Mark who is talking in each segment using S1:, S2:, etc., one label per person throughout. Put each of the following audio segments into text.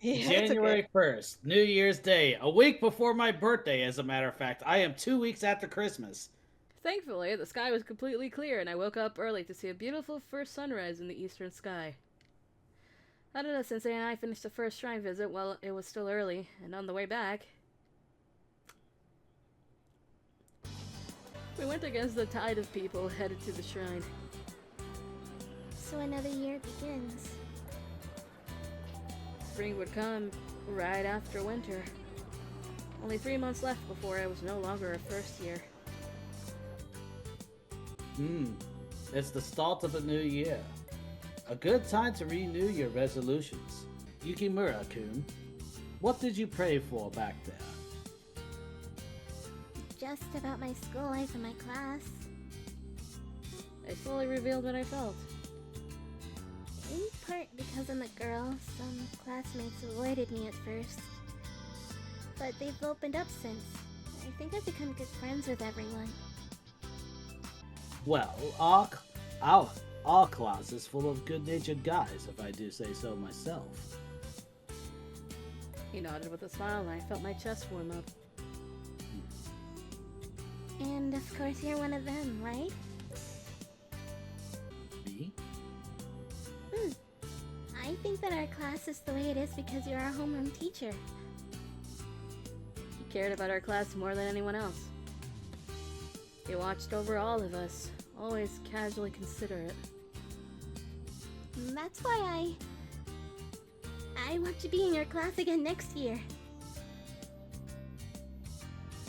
S1: Yeah, it's okay.
S2: January 1st, New Year's Day, a week before my birthday, as a matter of fact. I am 2 weeks after Christmas.
S3: Thankfully, the sky was completely clear, and I woke up early to see a beautiful first sunrise in the eastern sky. Harada Sensei and I finished the first shrine visit while it was still early, and on the way back, we went against the tide of people headed to the shrine.
S4: So another year begins.
S3: Spring would come right after winter. Only 3 months left before I was no longer a first year.
S2: It's the start of a new year. A good time to renew your resolutions. Yukimura-kun, what did you pray for back there?
S4: Just about my school life and my class.
S3: I slowly revealed what I felt.
S4: In part because I'm a girl, some classmates avoided me at first. But they've opened up since. I think I've become good friends with everyone.
S2: Well, our class is full of good-natured guys, if I do say so myself.
S3: He nodded with a smile, and I felt my chest warm up.
S4: And of course you're one of them, right?
S2: Me?
S4: I think that our class is the way it is because you're our homeroom teacher.
S3: He cared about our class more than anyone else. He watched over all of us, always casually considerate.
S4: That's why I want to be in your class again next year.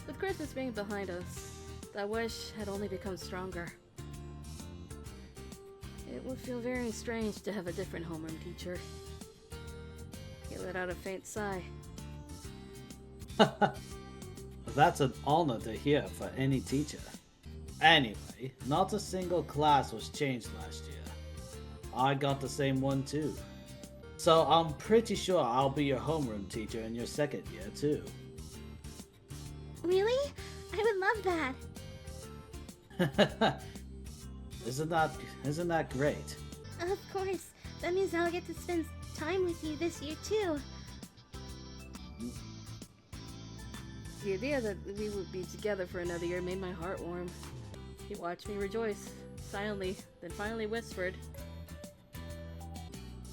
S3: With Christmas being behind us, that wish had only become stronger. It would feel very strange to have a different homeroom teacher. He let out a faint sigh.
S2: That's an honor to hear for any teacher. Anyway, not a single class was changed last year. I got the same one too. So I'm pretty sure I'll be your homeroom teacher in your second year too.
S4: Really? I would love that.
S2: Isn't that great?
S4: Of course. That means I'll get to spend time with you this year too.
S3: The idea that we would be together for another year made my heart warm. He watched me rejoice, silently, then finally whispered,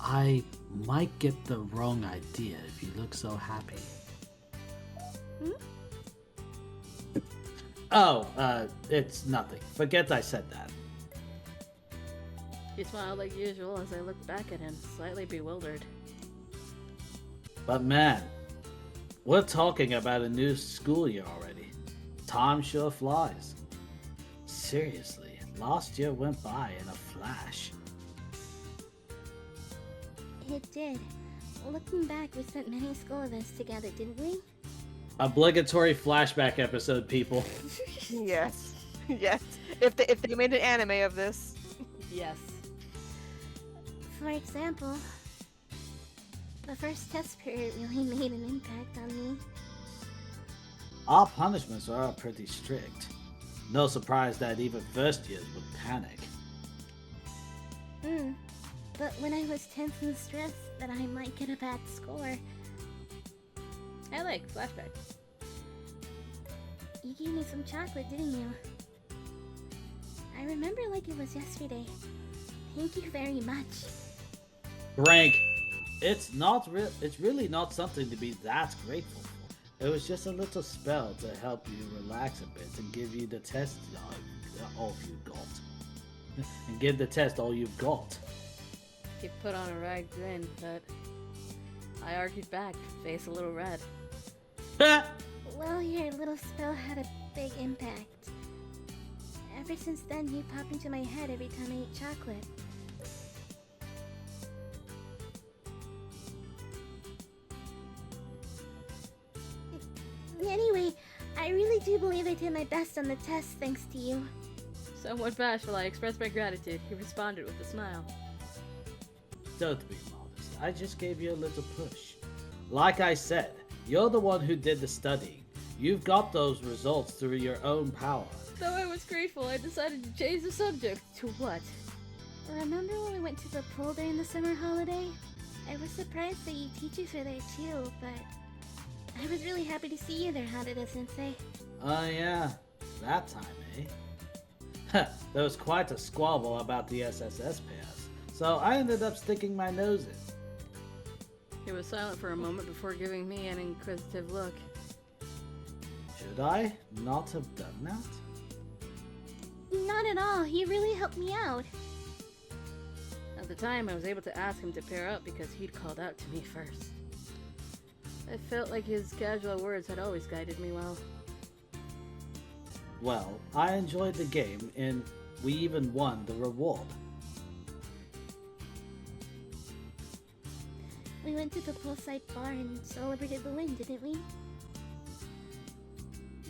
S2: I might get the wrong idea if you look so happy. Oh, it's nothing. Forget I said that.
S3: He smiled like usual as I looked back at him, slightly bewildered.
S2: But man, we're talking about a new school year already. Time sure flies. Seriously, last year went by in a flash.
S4: It did. Looking back, we spent many school events together, didn't we?
S2: Obligatory flashback episode, people.
S1: Yes. Yes. If they made an anime of this.
S3: Yes.
S4: For example, the first test period really made an impact on me.
S2: Our punishments are pretty strict. No surprise that even first years would panic.
S4: But when I was tense and stressed that I might get a bad score,
S3: I like flashbacks.
S4: you gave me some chocolate, didn't you? I remember like it was yesterday. Thank you very much.
S2: Rank, it's really not something to be that grateful for. It was just a little spell to help you relax a bit and give you the test all you've got. And give the test all you've got.
S3: He put on a wry grin, but I argued back, face a little red.
S4: Well, your little spell had a big impact. Ever since then, you pop into my head every time I eat chocolate. Anyway, I really do believe I did my best on the test thanks to you.
S3: Somewhat bashful, I expressed my gratitude. He responded with a smile.
S2: Don't be modest. I just gave you a little push. Like I said, you're the one who did the studying. You've got those results through your own power.
S3: Though I was grateful, I decided to change the subject. To what?
S4: Remember when we went to the pool during the summer holiday? I was surprised that you teachers were there too, but I was really happy to see you there, Harada-sensei.
S2: Oh yeah, that time, eh? There was quite a squabble about the SSS pass, so I ended up sticking my nose in.
S3: He was silent for a moment before giving me an inquisitive look.
S2: Should I not have done that?
S4: Not at all. He really helped me out.
S3: At the time, I was able to ask him to pair up because he'd called out to me first. I felt like his casual words had always guided me well.
S2: Well, I enjoyed the game, and we even won the reward.
S4: We went to the poolside bar and celebrated the win, didn't we?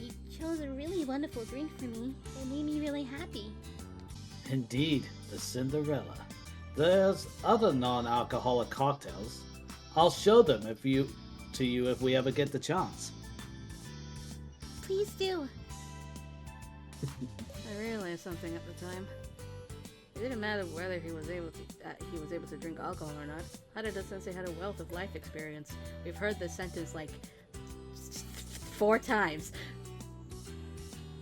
S4: You chose a really wonderful drink for me. It made me really happy.
S2: Indeed, the Cinderella. There's other non-alcoholic cocktails. I'll show them to you if we ever get the chance.
S4: Please do.
S3: I realized something at the time. It didn't matter whether he was able to drink alcohol or not. Harada-sensei had a wealth of life experience. We've heard this sentence like 4 times.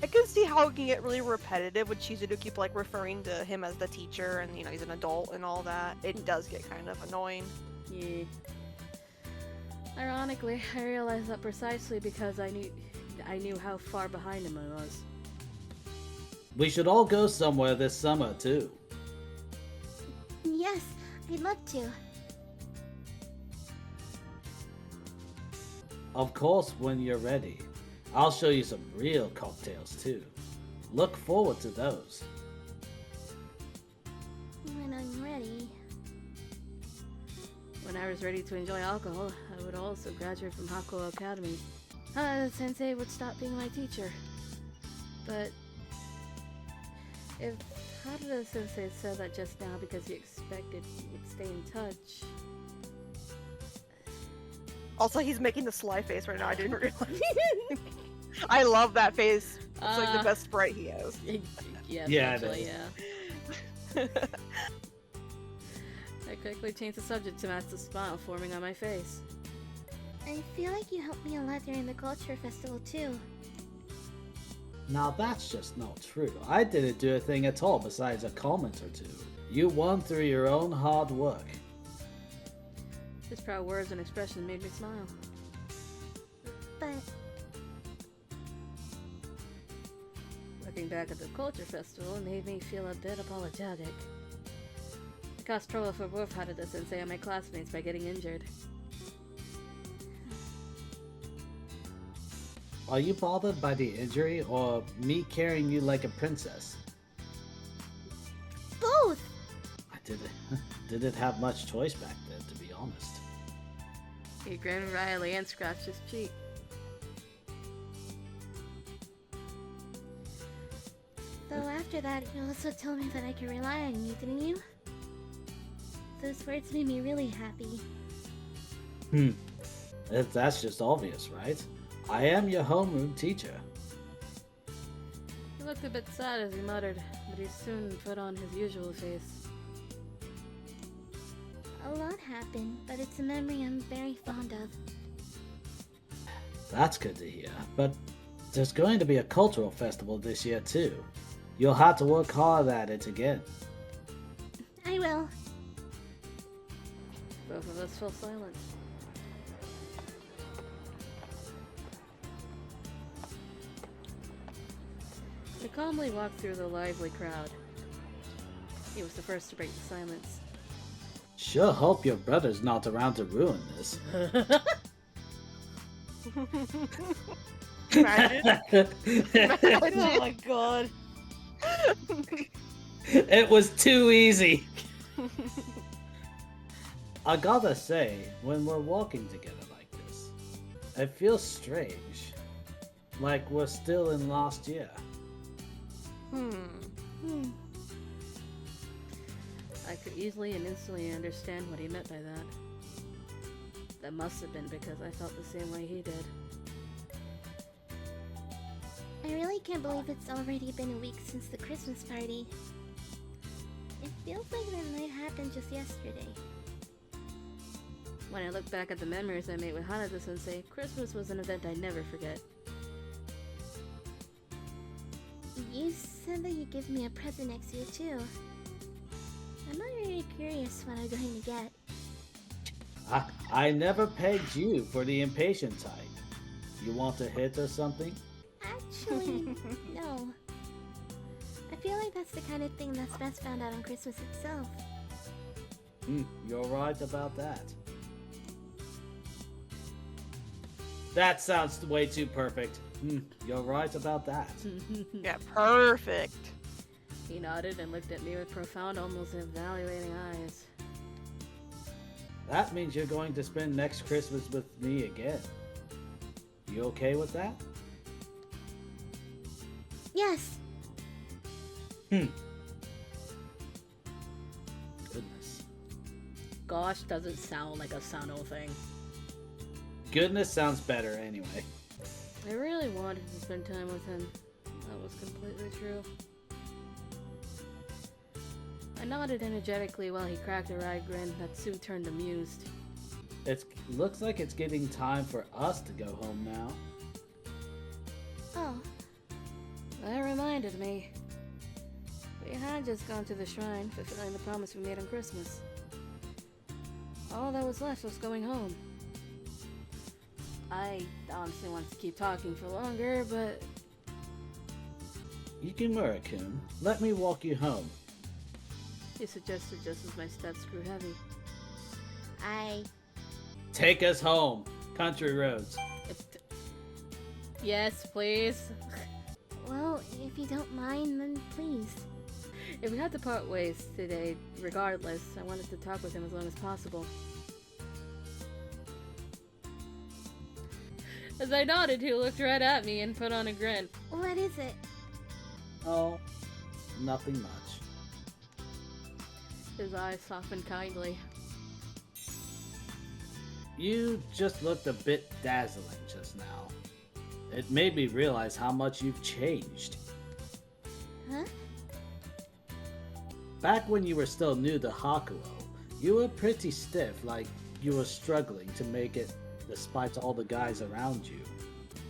S1: I can see how it can get really repetitive with Chizuru keep like referring to him as the teacher and he's an adult and all that. It does get kind of annoying.
S3: Yeah. Ironically, I realized that precisely because I knew how far behind him I was.
S2: We should all go somewhere this summer, too.
S4: Yes, I'd love to.
S2: Of course, when you're ready. I'll show you some real cocktails, too. Look forward to those.
S4: When I'm ready.
S3: When I was ready to enjoy alcohol, I would also graduate from Hakuo Academy. Sensei would stop being my teacher. But if Harada Sensei said that just now because he expected we would stay in touch.
S1: Also, he's making the sly face right now. I didn't realize. I love that face. It's like the best sprite he has.
S3: Yeah,
S2: Yeah,
S3: actually,
S2: it
S3: yeah. I quickly changed the subject to match the smile forming on my face.
S4: I feel like you helped me a lot during the culture festival too.
S2: Now that's just not true. I didn't do a thing at all besides a comment or two. You won through your own hard work.
S3: His proud words and expression made me smile.
S4: But
S3: Looking back at the culture festival made me feel a bit apologetic. I caused trouble for both Harada Sensei and my classmates by getting injured.
S2: Are you bothered by the injury or me carrying you like a princess?
S4: both!
S2: I didn't have much choice back then, to be honest.
S3: He grinned wryly and scratched his cheek.
S4: Though after that, you also told me that I could rely on you, didn't you? Those words made me really happy.
S2: That's just obvious, right? I am your homeroom teacher.
S3: He looked a bit sad as he muttered, but he soon put on his usual face.
S4: A lot happened, but it's a memory I'm very fond of.
S2: That's good to hear, but there's going to be a cultural festival this year too. You'll have to work hard at it again.
S4: I will.
S3: Both of us fell silent. He calmly walked through the lively crowd. He was the first to break the silence.
S2: Sure hope your brother's not around to ruin this.
S1: Imagine.
S3: Oh my god.
S2: It was too easy. I gotta say, when we're walking together like this, it feels strange. Like we're still in last year.
S3: I could easily and instantly understand what he meant by that. That must have been because I felt the same way he did.
S4: I really can't believe it's already been a week since the Christmas party. It feels like that night happened just yesterday.
S3: When I look back at the memories I made with Harada-sensei, Christmas was an event I never forget.
S4: You said that you'd give me a present next year, too. I'm already curious what I'm going to get.
S2: I never pegged you for the impatient type. You want a hit or something?
S4: Actually, no. I feel like that's the kind of thing that's best found out on Christmas itself.
S2: You're right about that. That sounds way too perfect. You're right about that.
S1: Yeah, perfect.
S3: He nodded and looked at me with profound, almost evaluating eyes.
S2: That means you're going to spend next Christmas with me again. You okay with that?
S4: Yes!
S2: Goodness.
S3: Gosh doesn't sound like a Sano thing.
S2: Goodness sounds better anyway.
S3: I really wanted to spend time with him. That was completely true. I nodded energetically while he cracked a wry grin that soon turned amused.
S2: It looks like it's getting time for us to go home now.
S4: Oh,
S3: That reminded me. We had just gone to the shrine, fulfilling the promise we made on Christmas. All that was left was going home. I honestly wanted to keep talking for longer, but
S2: Yukimura-kun, let me walk you home.
S3: he suggested just as my steps grew heavy.
S2: Take us home. Country roads.
S3: Yes, please.
S4: well, if you don't mind, then please.
S3: If we had to part ways today, regardless, I wanted to talk with him as long as possible. As I nodded, he looked right at me and put on a grin.
S4: What is it?
S2: Oh, nothing much.
S3: His eyes softened kindly.
S2: You just looked a bit dazzling just now. It made me realize how much you've changed.
S4: Huh?
S2: Back when you were still new to Hakuo, you were pretty stiff, like you were struggling to make it despite all the guys around you.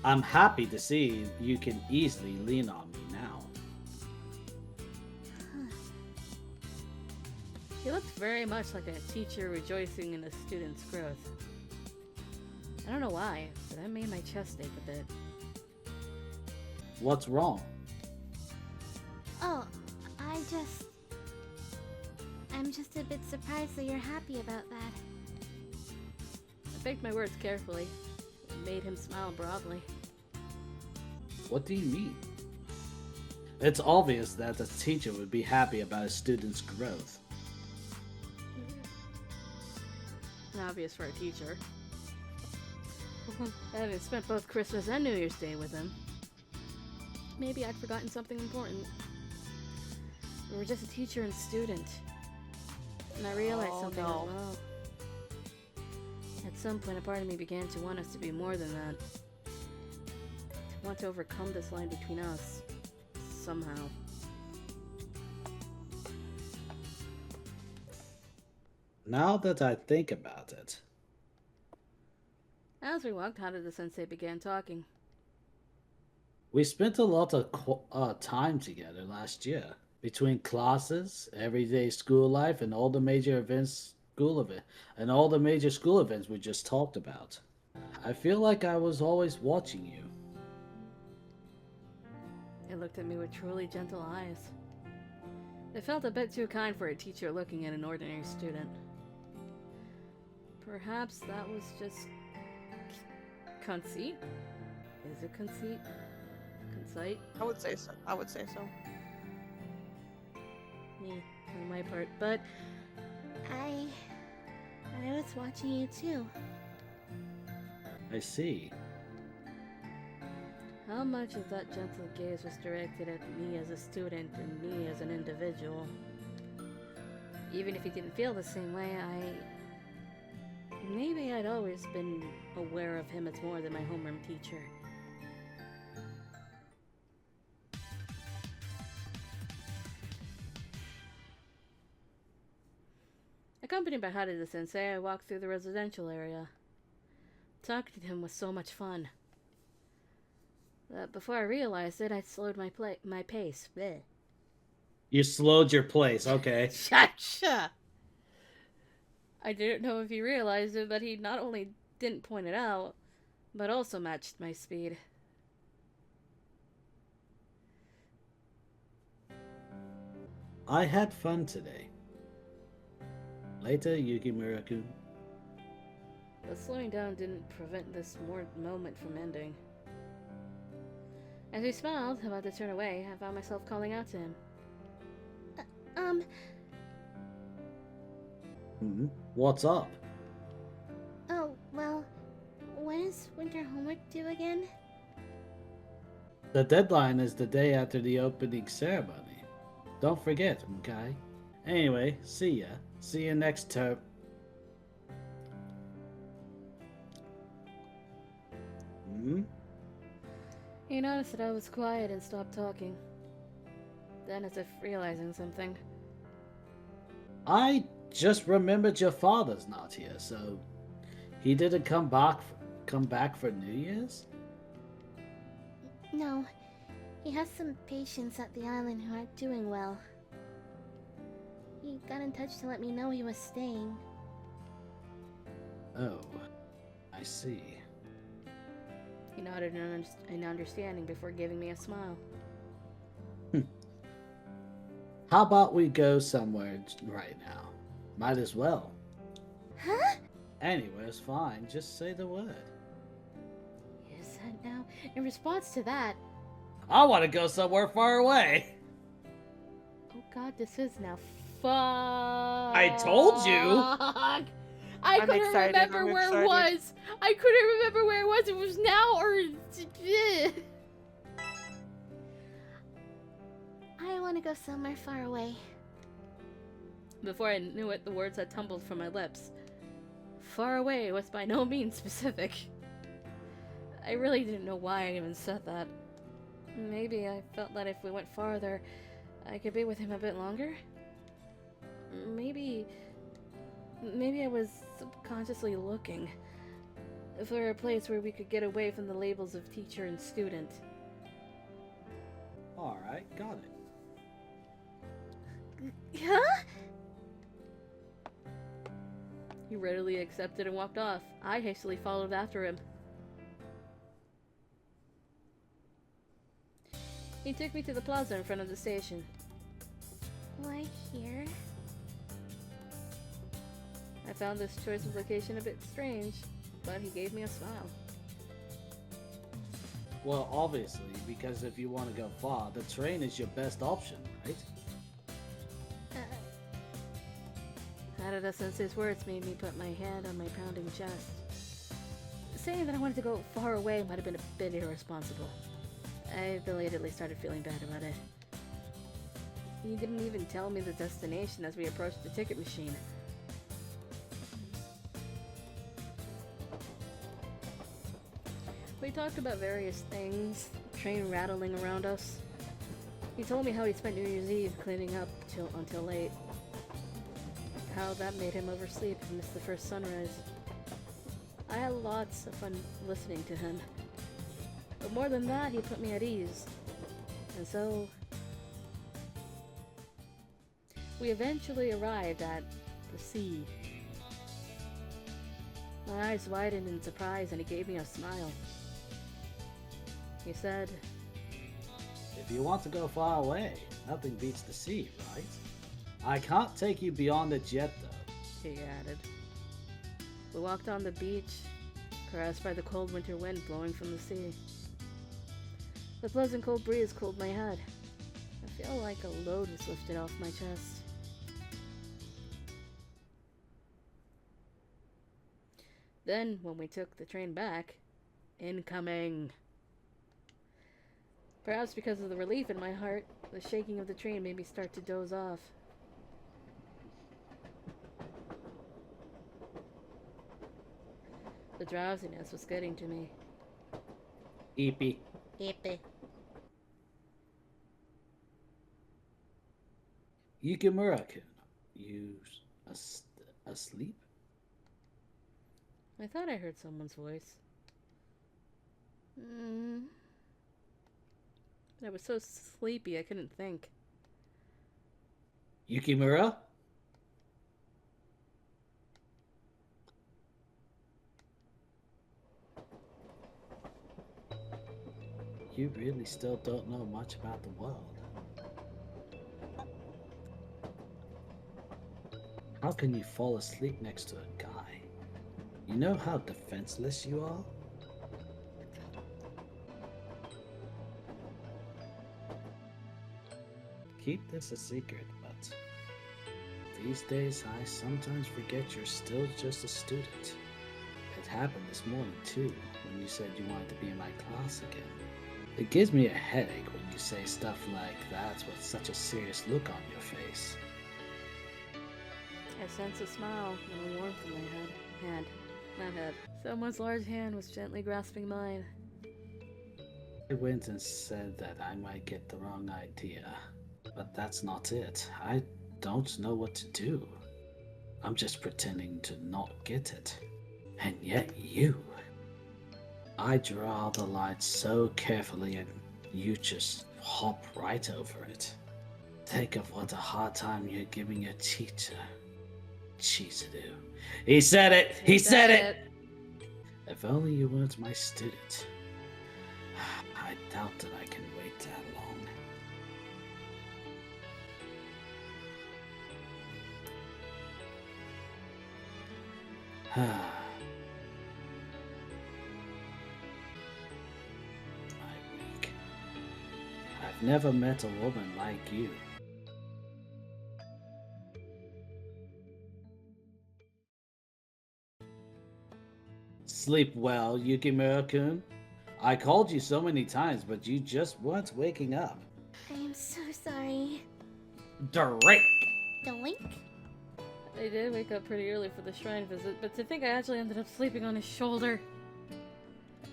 S2: I'm happy to see you can easily lean on me now.
S3: He looked very much like a teacher rejoicing in a student's growth. I don't know why, but that made my chest ache a bit.
S2: What's wrong?
S4: Oh, I'm just a bit surprised that you're happy about that.
S3: I picked my words carefully. It made him smile broadly.
S2: What do you mean? It's obvious that a teacher would be happy about a student's growth.
S3: Obvious for a teacher. Having spent both Christmas and New Year's Day with him, maybe I'd forgotten something important. We were just a teacher and student. And I realized something as well. At some point, a part of me began to want us to be more than that. To want to overcome this line between us. Somehow.
S2: Now that I think about it,
S3: As we walked, Harada-sensei began talking.
S2: we spent a lot of time together last year. Between classes, everyday school life, and all the major school events we just talked about. I feel like I was always watching you.
S3: It looked at me with truly gentle eyes. It felt a bit too kind for a teacher looking at an ordinary student. Perhaps that was just conceit? Is it conceit? Conceit?
S1: I would say so. I would say so.
S3: Me, on my part, but
S4: I was watching you too.
S2: I see.
S3: how much of that gentle gaze was directed at me as a student and me as an individual? Even if he didn't feel the same way, maybe I'd always been aware of him as more than my homeroom teacher. Accompanied by Harada sensei, I walked through the residential area. Talking to him was so much fun. But before I realized it, I'd slowed my pace. Bleh.
S2: You slowed your place, okay.
S3: Gotcha! I didn't know if he realized it, but he not only didn't point it out, but also matched my speed.
S2: I had fun today. Later, Yukimura-kun.
S3: But slowing down didn't prevent this moment from ending. As he smiled, about to turn away, I found myself calling out to him.
S2: What's up?
S4: Oh, well, when is winter homework due again?
S2: The deadline is the day after the opening ceremony. Don't forget, okay? Anyway, see ya. See you next term.
S3: He noticed that I was quiet and stopped talking. Then, as if realizing something,
S2: I just remembered your father's not here, so he didn't come back for New Year's?
S4: No, he has some patients at the island who aren't doing well. He got in touch to let me know he was staying.
S2: Oh, I see.
S3: he nodded in understanding before giving me a smile.
S2: How about we go somewhere right now? Might as well.
S4: Huh?
S2: Anywhere's fine, just say the word.
S3: He said now. In response to that,
S2: I want to go somewhere far away.
S3: oh god, this is now fuck.
S2: I told you.
S3: I
S1: I'm
S3: couldn't
S1: excited,
S3: remember
S1: I'm
S3: where it
S1: excited.
S3: was. I couldn't remember where it was. It was now or.
S4: I want to go somewhere far away.
S3: Before I knew it, the words had tumbled from my lips. Far away was by no means specific. I really didn't know why I even said that. Maybe I felt that if we went farther, I could be with him a bit longer? Maybe I was subconsciously looking for a place where we could get away from the labels of teacher and student.
S2: Alright, got it.
S4: Huh?
S3: He readily accepted and walked off. I hastily followed after him. He took me to the plaza in front of the station.
S4: Why here?
S3: I found this choice of location a bit strange, but he gave me a smile.
S2: Well, obviously, because if you want to go far, the train is your best option, right?
S3: Harada Sensei's words made me put my hand on my pounding chest. Saying that I wanted to go far away might have been a bit irresponsible. I belatedly started feeling bad about it. He didn't even tell me the destination as we approached the ticket machine. We talked about various things, the train rattling around us. He told me how he spent New Year's Eve cleaning up until late. How that made him oversleep and miss the first sunrise. I had lots of fun listening to him. But more than that, he put me at ease. And so, we eventually arrived at the sea. My eyes widened in surprise and he gave me a smile. He said,
S2: If you want to go far away, nothing beats the sea, right? I can't take you beyond it yet, though.
S3: he added. We walked on the beach, caressed by the cold winter wind blowing from the sea. The pleasant cold breeze cooled my head. I feel like a load was lifted off my chest. Then, when we took the train back, incoming. Perhaps because of the relief in my heart, the shaking of the train made me start to doze off. The drowsiness was getting to me.
S2: Eepy.
S4: Yippee.
S2: Yukimura-kun, Asleep?
S3: I thought I heard someone's voice. I was so sleepy I couldn't think.
S2: Yukimura? You really still don't know much about the world. How can you fall asleep next to a guy? You know how defenseless you are? Keep this a secret, but these days I sometimes forget you're still just a student. It happened this morning too, when you said you wanted to be in my class again. It gives me a headache when you say stuff like that with such a serious look on your face.
S3: I sensed a smile and a warmth in my head. Someone's large hand was gently grasping mine.
S2: I went and said that I might get the wrong idea, but that's not it. I don't know what to do. I'm just pretending to not get it. And yet you... I draw the line so carefully and you just hop right over it. Think of what a hard time you're giving your teacher. Chizuru. He said it! He said it! If only you weren't my student. I doubt that I can wait that long. I'm weak. I've never met a woman like you. Sleep well, Yukimura-kun. I called you so many times, but you just weren't waking up.
S4: I am so sorry.
S2: Drake!
S4: Doink?
S3: I did wake up pretty early for the shrine visit, but to think I actually ended up sleeping on his shoulder.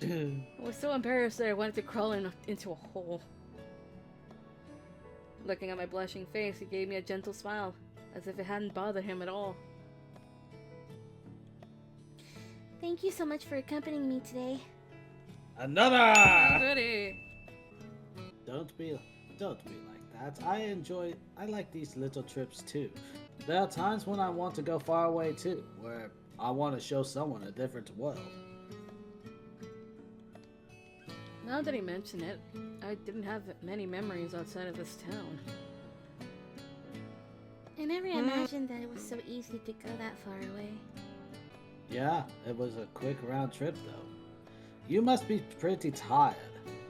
S3: I was so embarrassed that I wanted to crawl into a hole. Looking at my blushing face, he gave me a gentle smile, as if it hadn't bothered him at all.
S4: Thank you so much for accompanying me today.
S2: Another!
S3: Goody!
S2: Don't be like that. I like these little trips too. There are times when I want to go far away too, where I want to show someone a different world.
S3: Now that he mentioned it, I didn't have many memories outside of this town.
S4: I never imagined that it was so easy to go that far away.
S2: Yeah, it was a quick round trip though. You must be pretty tired.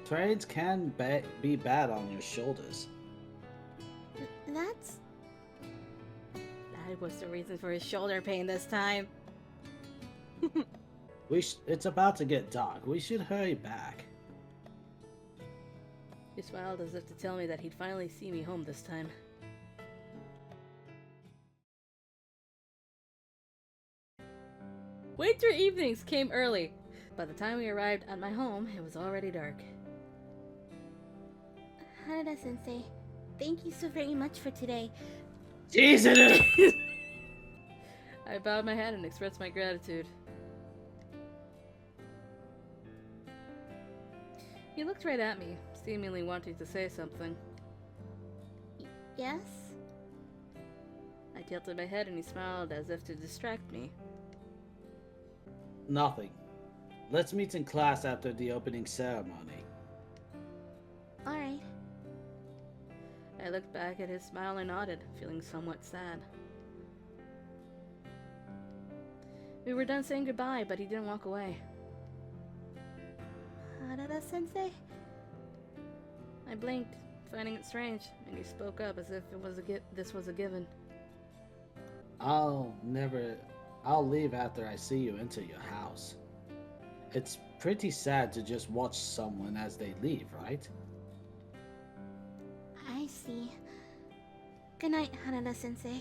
S2: Trains can be bad on your shoulders.
S4: That's...
S3: That was the reason for his shoulder pain this time.
S2: It's about to get dark. We should hurry back.
S3: He smiled as if to tell me that he'd finally see me home this time. Winter evenings came early. By the time we arrived at my home, it was already dark.
S4: Harada-sensei, thank you so very much for today.
S2: Jesus!
S3: I bowed my head and expressed my gratitude. He looked right at me, seemingly wanting to say something.
S4: Yes?
S3: I tilted my head and he smiled as if to distract me.
S2: Nothing. Let's meet in class after the opening ceremony.
S4: Alright.
S3: I looked back at his smile and nodded, feeling somewhat sad. We were done saying goodbye, but he didn't walk away.
S4: Harada-sensei?
S3: I blinked, finding it strange, and he spoke up as if this was a given.
S2: I'll leave after I see you into your house. It's pretty sad to just watch someone as they leave, right?
S4: I see. Good night, Harada-sensei.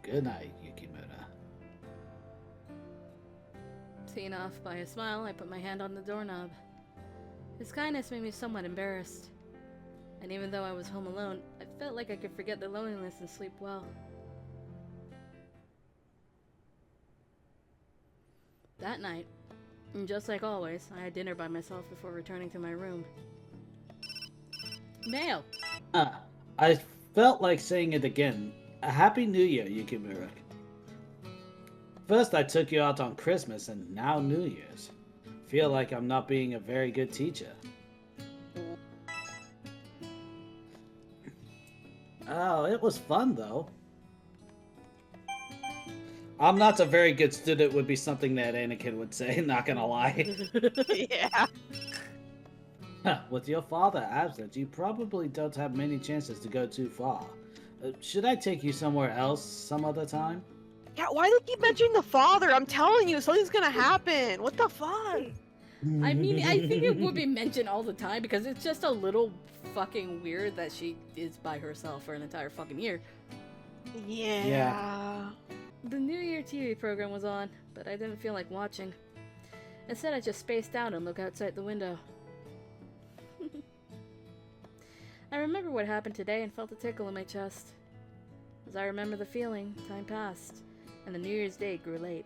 S2: Good night, Yukimura.
S3: Seen off by his smile, I put my hand on the doorknob. His kindness made me somewhat embarrassed. And even though I was home alone, I Felt like I could forget the loneliness and sleep well. That night, and just like always, I had dinner by myself before returning to my room. Mail!
S2: I felt like saying it again. A Happy New Year, Yukimura. First I took you out on Christmas, and now New Year's. Feel like I'm not being a very good teacher. Oh, it was fun, though. I'm not a very good student would be something that Anakin would say, not gonna lie.
S1: Yeah.
S2: With your father absent, you probably don't have many chances to go too far. Should I take you somewhere else some other time?
S1: Yeah, why do they keep mentioning the father? I'm telling you, something's gonna happen. What the fuck?
S3: I mean, I think it would be mentioned all the time because it's just a little fucking weird that she is by herself for an entire fucking year.
S1: Yeah.
S3: The New Year TV program was on, but I didn't feel like watching. Instead, I just spaced out and looked outside the window. I remember what happened today and felt a tickle in my chest. As I remember the feeling, time passed, and the New Year's Day grew late.